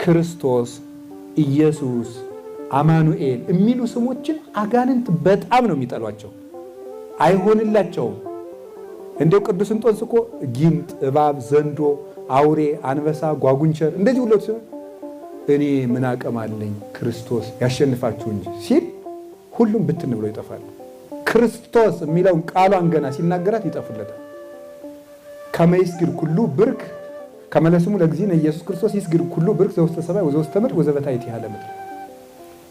ክርስቶስ፣ ኢየሱስ፣ አማኑኤል የሚሉ ስሞችን አጋንንት በጣም ነው የሚጠሏቸው። አይሆንላቸውም። እንደው ቅዱስ እንጦንስ እኮ ጊንጥ፣ እባብ፣ ዘንዶ፣ አውሬ፣ አንበሳ፣ ጓጉንቸር እንደዚህ ሁሉ እኔ ምን አቅም አለኝ ክርስቶስ ያሸንፋችሁ እንጂ ሲል ሁሉም ብትን ብሎ ይጠፋል። ክርስቶስ የሚለውን ቃሏን ገና ሲናገራት ይጠፉለታል። ከመይስግድ ኩሉ ብርክ ከመለስሙ ለእግዚእነ ኢየሱስ ክርስቶስ ይስግድ ኩሉ ብርክ ዘውስተ ሰማይ ወዘውስተ ምድር ወዘበታሕቲሃ ለምድር።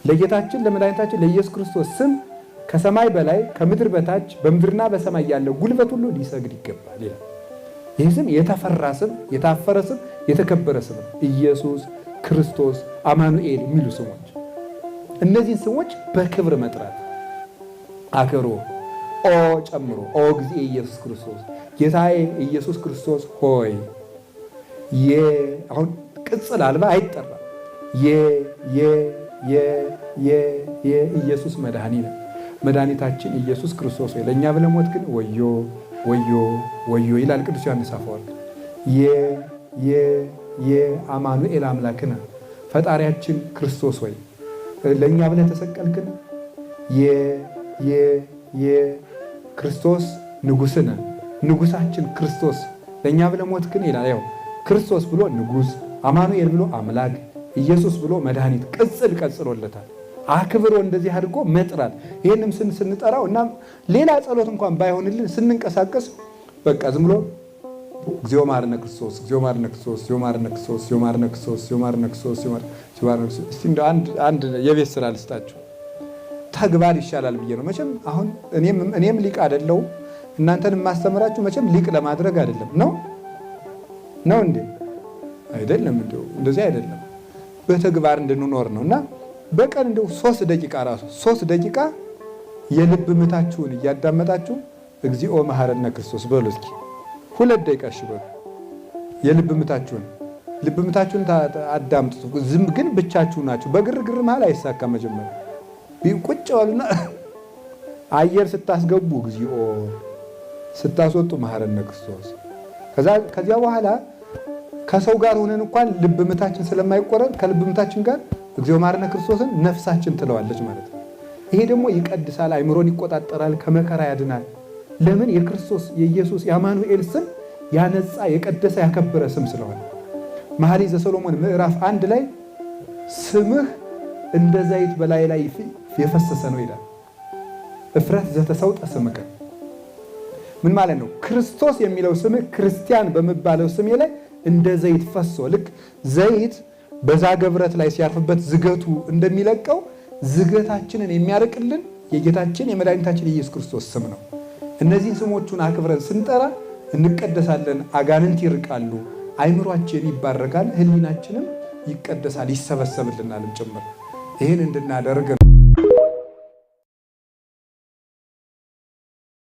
ለጌታችን ለመድኃኒታችን ለኢየሱስ ክርስቶስ ስም ከሰማይ በላይ ከምድር በታች በምድርና በሰማይ ያለው ጉልበት ሁሉ ሊሰግድ ይገባል ይላል። ይህ ስም የተፈራ ስም፣ የታፈረ ስም፣ የተከበረ ስም ነው። ኢየሱስ ክርስቶስ፣ አማኑኤል የሚሉ ስሞች፣ እነዚህን ስሞች በክብር መጥራት አክብሮ ኦ ጨምሮ ኦ እግዚእ ኢየሱስ ክርስቶስ ጌታዬ ኢየሱስ ክርስቶስ ሆይ አሁን ቅጽል አልባ አይጠራም። የኢየሱስ መድኃኒታችን ኢየሱስ ክርስቶስ ሆይ ለእኛ ብለህ ሞት ግን ወዮ ወዮ ወዮ ይላል ቅዱስ ዮሐንስ አፈወርቅ። የአማኑኤል አምላክነ ፈጣሪያችን ክርስቶስ ሆይ ለእኛ ብለህ ተሰቀልክን። የክርስቶስ ንጉሥነ ንጉሳችን ክርስቶስ ለእኛ ብለህ ሞትክን ይላል። ያው ክርስቶስ ብሎ ንጉሥ፣ አማኑኤል ብሎ አምላክ፣ ኢየሱስ ብሎ መድኃኒት ቅጽል ቀጽሎለታል። አክብሮ እንደዚህ አድርጎ መጥራት። ይህንም ስንጠራው እና ሌላ ጸሎት እንኳን ባይሆንልን ስንንቀሳቀስ በቃ ዝም ብሎ እግዚኦ መሐረነ ክርስቶስ፣ እግዚኦ መሐረነ ክርስቶስ፣ እግዚኦ መሐረነ ክርስቶስ፣ እግዚኦ መሐረነ ክርስቶስ፣ እግዚኦ መሐረነ ክርስቶስ፣ እግዚኦ መሐረነ ክርስቶስ። እስቲ እንደው አንድ የቤት ስራ ልስጣችሁ። ተግባር ይሻላል ብዬ ነው መቼም። አሁን እኔም ሊቅ አይደለሁም፣ እናንተን የማስተምራችሁ መቼም ሊቅ ለማድረግ አይደለም። ነው እንዴ? አይደለም። እንደዚህ አይደለም። በተግባር እንድንኖር ነው። እና በቀን እንደው 3 ደቂቃ ራሱ 3 ደቂቃ የልብ ምታችሁን እያዳመጣችሁ እግዚኦ መሐረነ ክርስቶስ በሉ እስኪ 2 ደቂቃ እሺ በሉ። የልብ ምታችሁን አዳምጡ። ዝም ግን ብቻችሁ ናችሁ። በግርግር መሃል አይሳካም። መጀመሪያ ቁጭ በሉና አየር ስታስገቡ እግዚኦ፣ ስታስወጡ መሐረነ ክርስቶስ። ከዚያ በኋላ ከሰው ጋር ሆነን እንኳን ልብ ምታችን ስለማይቆረጥ ከልብ ምታችን ጋር እግዚኦ መሐረነ ክርስቶስን ነፍሳችን ትለዋለች ማለት ነው። ይሄ ደግሞ ይቀድሳል፣ አይምሮን ይቆጣጠራል፣ ከመከራ ያድናል። ለምን? የክርስቶስ የኢየሱስ የአማኑኤል ስም ያነጻ የቀደሰ ያከበረ ስም ስለሆነ። መኃልየ ዘሰሎሞን ምዕራፍ 1 ላይ ስምህ እንደ ዘይት በላይ ላይ የፈሰሰ ነው ይላል። እፍረት ዘተሰውጠ ስምከ ምን ማለት ነው? ክርስቶስ የሚለው ስምህ ክርስቲያን በሚባለው ስሜ ላይ እንደ ዘይት ፈሶ፣ ልክ ዘይት በዛገ ብረት ላይ ሲያርፍበት ዝገቱ እንደሚለቀው ዝገታችንን የሚያርቅልን የጌታችን የመድኃኒታችን የኢየሱስ ክርስቶስ ስም ነው። እነዚህን ስሞቹን አክብረን ስንጠራ እንቀደሳለን፣ አጋንንት ይርቃሉ፣ አይምሯችን ይባረካል፣ ሕሊናችንም ይቀደሳል፣ ይሰበሰብልናልም ጭምር። ይህን እንድናደርግ